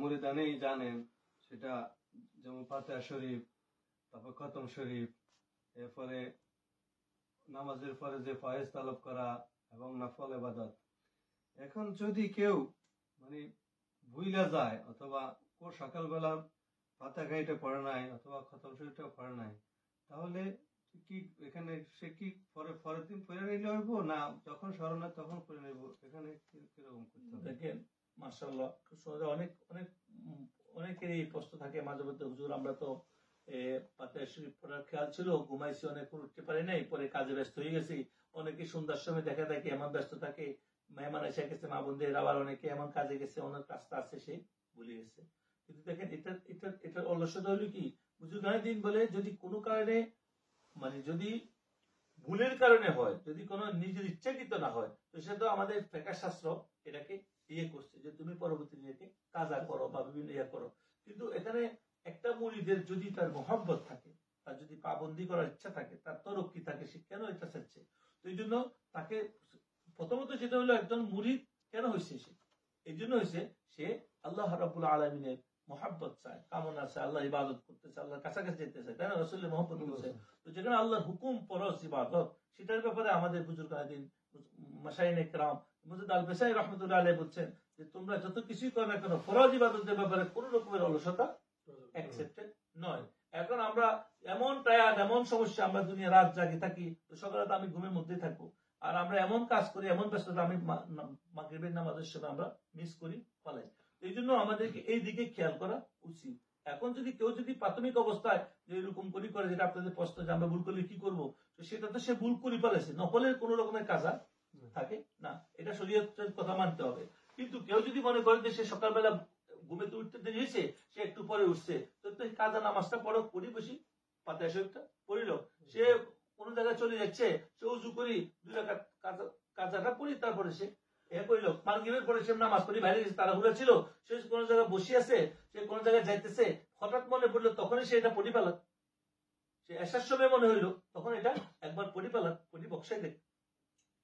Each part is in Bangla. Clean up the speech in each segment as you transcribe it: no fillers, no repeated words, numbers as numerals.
মুরিদানেই জানেন, সেটা যেমন ফাতিহা শরীফ, তারপর খতম শরীফ, এরপরে নামাজের পরে যে ফয়েজ তালব করা এবং নফল ইবাদত। এখন যদি কেউ মানে ভুইলা যায় অথবা সকালবেলা ফাতিহা গাইতে পড়ে নাই অথবা খতম শরীফটা পড়ে নাই, তাহলে কি এখানে সে কি পরের দিন পড়ে নিলে হইব না যখন স্মরণ হয় তখন পড়ে নেব? এখানে কিরকম করতে হবে? দেখেন মাশাআল্লাহ, খুব সহজে অনেক অনেক অনেকেরই প্রশ্ন থাকে মাঝে মধ্যে, হুজুর আমরা তো ফাতিহা শরীফ পড়ার খেয়াল ছিল, ঘুমাইছি, অনেক উঠতে পারি নাই, পরে কাজে ব্যস্ত হয়ে গেছি। অনেকে সন্ধ্যার সময় দেখা থাকে এমন ব্যস্ত থাকে, মেহমান এসে গেছে, মা বোনদের, আবার অনেকে এমন কাজে গেছে, অনেক রাস্তা আছে, সে ভুলে গেছে। কিন্তু দেখেন এটার অলসতা হলো কি, হুজুর দিন বলে যদি কোনো কারণে মানে যদি ভুলের কারণে হয়, যদি কোনো নিজের ইচ্ছাকৃত না হয়, তো সেটা তো আমাদের ফিকহ শাস্ত্র এটাকে করছে যে তুমি পরবর্তী নিজেকে কাজা করো বা বিভিন্ন করো। কিন্তু এখানে একটা মুরিদের যদি তার মহব্বত থাকে, তার যদি পাবন্দি করার ইচ্ছা থাকে, তার তরক্কি থাকে, সে কেন এটা চাচ্ছে? তো এই জন্য তাকে প্রথমত যেটা হলো, একজন মুরিদ কেন হয়েছে, সে এই জন্য হয়েছে সে আল্লাহ রাব্বুল আলামিনের মহব্বত চায়, কামনা চায়, আল্লাহ ইবাদত করতে চায়, আল্লাহর কাছাকাছি যেতে চায়, তাই না? রাসূলের মহব্বত করছে। তো যেখানে আল্লাহর হুকুম ফরজ ইবাদত, সেটার ব্যাপারে আমাদের বুজুর্গাদিন মাশায়েখে কেরাম মুজাদ্দিদ আল বেসাই রাহমাতুল্লাহ আলাইহি বলছেন যে তোমরা যত কিছুই করো না কেন, ফরজ ইবাদতের ব্যাপারে কোনো রকমের অলসতা অ্যাকসেপ্টেড নয়। এখন আমরা এমন টায়ার্ড, এমন সমস্যা, আমরা দুনিয়া রাত জাগে থাকি, তো সকালে তো আমি ঘুমের মধ্যেই থাকবো, আর আমরা এমন কাজ করি, এমন ব্যস্ততা, আমি মাগরিবের নামাজের সময় আমরা মিস করি, পালাই। এই জন্য আমাদেরকে এই দিকে খেয়াল করা উচিত। এখন যদি কেউ যদি প্রাথমিক অবস্থায় যে এরকম করি করে, যেটা আপনাদের প্রশ্ন যে আমরা ভুল করলে কি করবো, তো সেটা তো সে ভুল করে ফেলেছে, নকলের কোন রকমের কাজা থাকে না, এটা শরীয়তের কথা মানতে হবে। কিন্তু কেউ যদি মনে করে যে সে সকালবেলা ঘুমেতে উঠতে দেরি হয়েছে, সে একটু পরে উঠছে, তো কাজা নামাজটা পড়ো, পড়ি বসি, ফাতিহা শরীফটা পড়িল। সে কোন জায়গায় চলে যাচ্ছে, সে উজু করি 2 রাকাত কাজাটা পড়ি, তারপরে সে করিল। মাগরিবের পরে সে নামাজ পড়ি, বাইরে গেছে, তাড়াহুড়া ছিল, সে কোন জায়গায় বসে আছে, সে কোন জায়গায় যাইতেছে, হঠাৎ মনে পড়লো, তখনই সে এটা পড়ি ফেলা। সে এসার সময় মনে হইলো, তখন এটা একবার পড়ি ফেলা, পড়ি বক্সাই দেখ।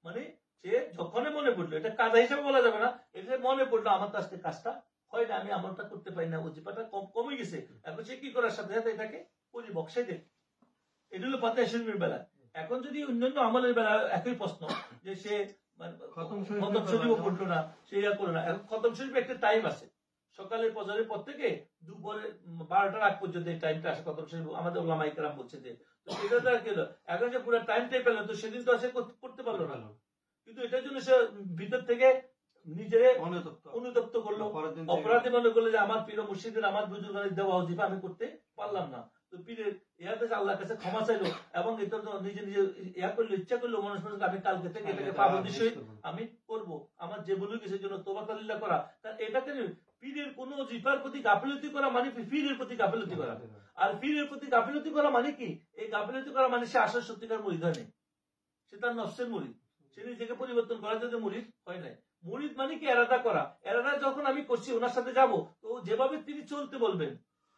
মানে সে যখনই মনে পড়লো, এটা কাজা হিসেবে বলা যাবে না, এটা মনে পড়লো আমার তো আজকে কাজটা হয় না, আমি আমলটা করতে পারি না, ওজিফাটা কমে গেছে, এখন সে কি করার সাথে সাথে এটাকে পড়ি বক্সাই দেখ। এটা হলো ফাতিহা শরীফের বেলা। এখন যদি অন্যান্য আমলের বেলা একই প্রশ্ন, যে সে খতম শরীফও পড়লো না, সে করলো না। এখন খতম শরীফ একটা টাইম আছে, সকালের ফজরের পর থেকে দুপুরে 12টার আগ পর্যন্ত এই টাইমটা আসে খতম শরীফ, আমাদের ওলামায়ে কেরাম বলছে যে। তো এটা দ্বারা কি হলো, এখন যে পুরো টাইমটাই পেল, তো সেদিন তো সে করতে পারলো না। কিন্তু এটার জন্য সে ভিতর থেকে নিজের অনুতপ্ত করলো, অপরাধী মনে করলো যে আমার প্রিয় মুর্শিদের, আমার বুজুর্গের দেওয়া ওজিফা আমি করতে পারলাম না। তো পীরের আল্লাহর কাছে ক্ষমা চাইলো, এবং এটা নিজে নিজে করলো, ইচ্ছা করলো, মানুষ আমি কালকে থেকে এটাকে পাবন্দি সহিত আমি করবো, আমার যে ভুল গেছে জন্য তওবা তাওবা করা। এটাকে পীরের কোন ওজিফার প্রতি গাফিলতি করা মানে পীরের প্রতি গাফিলতি করা। আর পীরের প্রতি গাফিলতি করা মানে কি, এই গাফিলতি করা মানে সে আসল সত্যিকার মুরিদ হয় নাই, সে তার নফসের মুরিদ, সে নিজেকে পরিবর্তন করার জন্য মুরিদ হয় নাই। মুরিদ মানে কি এরাদা করা, এরাদা যখন আমি করছি ওনার সাথে যাব, তো যেভাবে তিনি চলতে বলবেন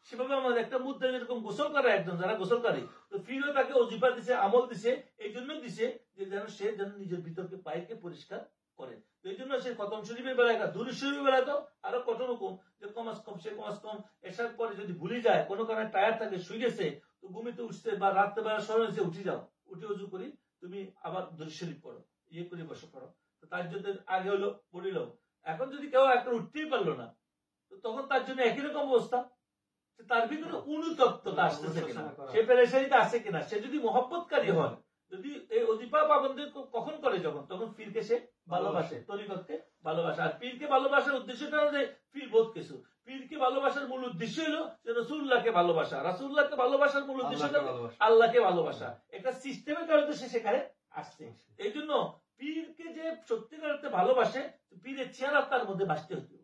সেভাবে আমাদের একটা মুদ্রা, যেরকম গোসল করে একজন যারা গোসলকারী, তো ফিরও তাকে ওজিফা দিছে, আমল দিছে, এই জন্য দিছে যে যেন সে যেন নিজের ভিতরকে পায়কে পরিষ্কার করে। তো এই জন্য সে খতম শরীফের বেলায়, দুরূদ শরীফের বেলায় তো আরো কঠোর হুকুম, যে কমাস কম সে কমাস কম এসার পরে যদি ভুলে যায়, কোনো কারণে টায়ার থাকে, শুয়ে গেছে, তো ঘুমিতে উঠছে বা রাত্রেবেলা স্মরণ হয়েছে, উঠে যাও, উঠে উজু করি তুমি আবার দুরূদ শরীফ পড়ো, করে বসে পড়ো। তো তার জন্য আগে হলো পড়িল। এখন যদি কেউ একটা উঠতেই পারলো না, তো তখন তার জন্য একই রকম অবস্থা, তার ভিতরে অনুতপ্ততা আসতেছে কিনা, সে পেরেশানিতে আছে কিনা। সে যদি মহব্বতকারী হয়, যদি এই ওজিফা পাবন্দি কখন করে, যখন তখন পীরকে সে ভালোবাসে, তরিকতকে ভালোবাসে। আর পীরকে ভালোবাসার উদ্দেশ্যটা হলো যে পীর বহুত কিছু, পীরকে ভালোবাসার মূল উদ্দেশ্য হলো যে রাসূলুল্লাহকে ভালোবাসা, রাসূলুল্লাহকে ভালোবাসার মূল উদ্দেশ্য হলো আল্লাহকে ভালোবাসা। একটা সিস্টেমের কারণে সে সেখানে আসছে। এই জন্য পীরকে যে সত্যিকার অর্থে ভালোবাসে, পীরের চেহারা তার মধ্যে বাসতে হতে হবে।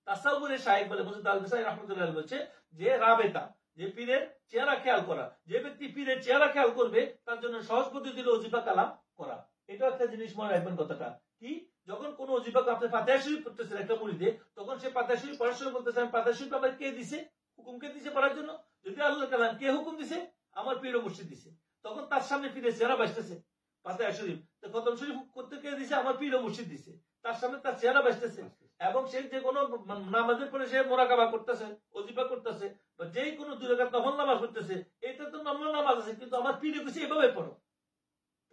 তাসাউফের শায়েখ বলে মুজাদ্দিদ আল বেসাই রাহমাতুল্লাহ আলাইহি বলছে যে রাবেতা, যে পীরের চেহারা খেয়াল করা, যে ব্যক্তি পীরের চেহারা খেয়াল করবে তার জন্য সহজ পদ্ধতি হলো ওজিফা কালাম করা। এটা একটা জিনিস মনে রাখবেন কথাটা কি, যখন কোন ওজিফা আপনি ফাতিহা শরীফ পড়তেছেন একটা মুরিদে, তখন সে ফাতিহা শরীফ পড়ার সময় বলতেছে আমি ফাতিহা শরীফ আমার কে দিছে, হুকুম কে দিছে পড়ার জন্য, যদি আল্লাহর কালাম, কে হুকুম দিছে, আমার পীর ও মুর্শিদ দিছে। তখন তার সামনে পীরের চেহারা বাসতেছে, ফাতিহা শরীফ খতম শরীফ করতে কে দিছে, আমার পীর ও মুর্শিদ দিছে, তার সামনে তার চেহারা বাসতেছে। এবং সে যে কোনো নামাজের পরে সে মোরাকাবা করতেছে, ওজিফা করতেছে, বা যে কোনো 2 রাকাত নফল নামাজ পড়তেছে, এটা তো নফল নামাজ আছে, কিন্তু আমার পীরে কইছে এভাবে পড়ো।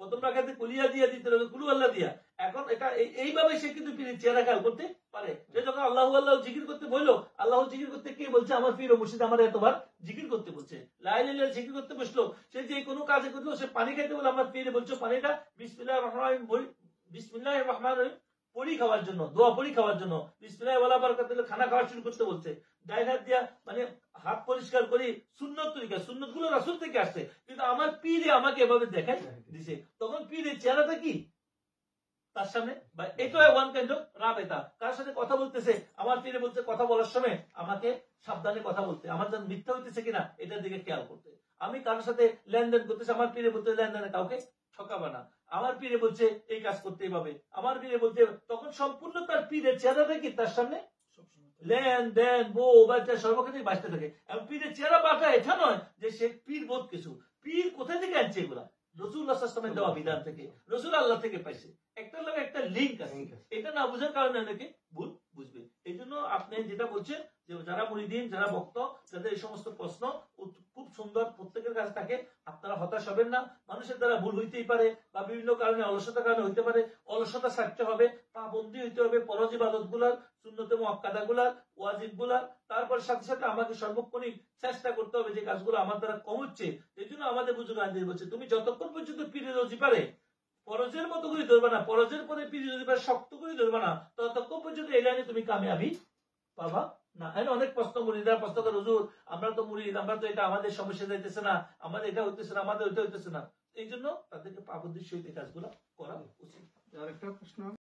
প্রথম রাকাতে কুলিয়া দিয়া দিতে হবে, কুলু আল্লাহ দিয়া। এখন এটা এইভাবে সে কিন্তু পীরের চেহারা খেয়াল করতে পারে। সে যখন আল্লাহ আল্লাহ জিকির করতে বললো, আল্লাহ জিকির করতে কে বলছে? আমার পীর ও মুর্শিদ আমার এতবার জিকির করতে বলছে। লা ইলাহা ইল্লাল্লাহ জিকির করতে বসলো, সে যে কোনো কাজে করলো, সে পানি খাইতে বলে আমার পীরে বলছো পানিটা বিসমিল্লাহির রহমানির রহিম পড়ি খাওয়ার জন্য, দোয়া পড়ি খাওয়ার জন্য, বিসমিল্লাহি ওয়ালা বারাকাতুল্লাহ খানা খাওয়া শুরু করতে বলছে। ডাইন হাত দিয়া মানে হাত পরিষ্কার করি, সুন্নত তরিকা, সুন্নত গুলো রাসূল থেকে আসছে, কিন্তু আমার পীরে আমাকে এভাবে দেখাই দিছে। তখন পীরের চেহারাটা কি তার সামনে? বা এটা ওয়ান কাইন্ড অফ রাবেতা। কার সাথে কথা বলতেছে? আমার পীরে বলছে কথা বলার সময় আমাকে সাবধানে কথা বলতে, আমার যেন মিথ্যা হইতেছে কিনা এটার দিকে খেয়াল করতে। আমি কারোর সাথে লেনদেন করতেছি, আমার পীরে বলতে লেনদেনে কাউকে ঠকাবা না। আমার পীরে বলছে এই কাজ করতেই হবে, আমার পীরে বলছে, তখন সম্পূর্ণ তার পীরের চেহারাটা কি তার সামনে লেনদেন বউ বাচ্চা সর্বক্ষেত্রে বাঁচতে থাকে। এবং পীরের চেহারা বাটা এটা নয় যে সে পীর বোধ কিছু, পীর কোথায় থেকে আনছে এগুলা? রাসূলুল্লাহ সাল্লাল্লাহু আলাইহি ওয়াসাল্লামের দেওয়া বিধান থেকে, রাসূল আল্লাহ থেকে পাইছে। একটার লগে একটা লিঙ্ক আছে, এটা না বোঝার কারণে অনেকে ভুল বুঝবে। এই জন্য আপনি যেটা বলছেন যে যারা মুরিদিন, যারা ভক্ত, যাদের এই সমস্ত প্রশ্ন খুব সুন্দর প্রত্যেকের কাছে থাকে, আপনারা হতাশ হবেন না। মানুষের দ্বারা ভুল হইতেই পারে, বা বিভিন্ন কারণে অলসতার কারণে হইতে পারে। অলসতা ছাড়তে হবে, পাবন্দি হইতে হবে ফরজ ইবাদত গুলার, সুন্নতে মুআক্কাদা গুলার, ওয়াজিব গুলার। তারপর সাথে সাথে আমাকে সর্বক্ষণিক চেষ্টা করতে হবে যে কাজগুলো আমার দ্বারা কম হচ্ছে। এই জন্য আমাদের বুজুর্গ আইন বলছে, তুমি যতক্ষণ পর্যন্ত পীরের ওজিফারে ফরজের মতো করে ধরবে না, ফরজের পরে পীরের ওজিফারে শক্ত করে ধরবে না, ততক্ষণ পর্যন্ত এই লাইনে তুমি কামিয়াবি পাবা না। হ্যাঁ, অনেক প্রশ্ন মুরিদরা প্রশ্ন করে, হুজুর আমরা তো মুরিদ, আমরা তো এটা আমাদের সমস্যা যাইতেছে না, আমাদের এটা হইতেছে না, আমাদের ওইটা হইতেছে না। এই জন্য তাদেরকে পাবন্দির সহিত এই কাজগুলো করা উচিত। আরেকটা প্রশ্ন